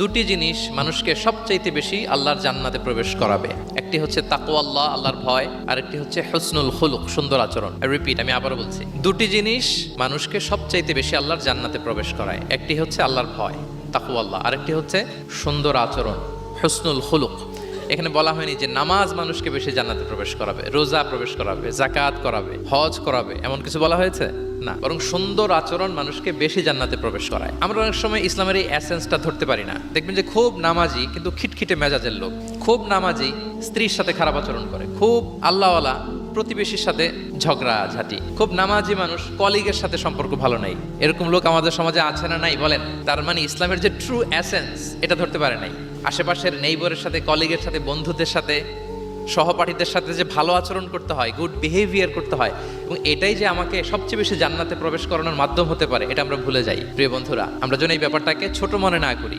দুটি জিনিস মানুষকে সবচাইতে বেশি আল্লাহর জান্নাতে প্রবেশ করাবে। একটি হচ্ছে তাকওয়াল্লাহ, আল্লাহর ভয়, আর একটি হচ্ছে হুসনুল খুলুক, সুন্দর আচরণ। রিপিট, আমি আবারও বলছি, দুটি জিনিস মানুষকে সবচাইতে বেশি আল্লাহর জান্নাতে প্রবেশ করায়। একটি হচ্ছে আল্লাহর ভয়, তাকওয়াল্লাহ, আরেকটি হচ্ছে সুন্দর আচরণ, হুসনুল খুলুক। এখানে বলা হয়নি যে নামাজ মানুষকে বেশি জান্নাতে প্রবেশ করাবে, রোজা প্রবেশ করাবে, যাকাত করাবে, হজ করাবে, এমন কিছু বলা হয়েছে না। বরং সুন্দর আচরণ মানুষকে বেশি জান্নাতে প্রবেশ করায়। আমরা অনেক সময় ইসলামের এই এসেন্সটা ধরতে পারি না। দেখবেন যে খুব নামাজি কিন্তু খিটখিটে মেজাজের লোক, খুব নামাজি স্ত্রীর সাথে খারাপ আচরণ করে, খুব আল্লাহওয়ালা প্রতিবেশীর সাথে ঝগড়াঝাটি, খুব নামাজি মানুষ কলিগের সাথে সম্পর্ক ভালো নাই। এরকম লোক আমাদের সমাজে আছে না নাই বলেন? তার মানে ইসলামের যে ট্রু এসেন্স এটা ধরতে পারে নাই। আশেপাশের নেইবরের সাথে, কলিগের সাথে, বন্ধুদের সাথে, সহপাঠীদের সাথে যে ভালো আচরণ করতে হয়, গুড বিহেভিয়ার করতে হয়, এবং এটাই যে আমাকে সবচেয়ে বেশি জান্নাতে প্রবেশ করানোর মাধ্যম হতে পারে, এটা আমরা ভুলে যাই। প্রিয় বন্ধুরা, আমরা যেন এই ব্যাপারটাকে ছোট মনে না করি।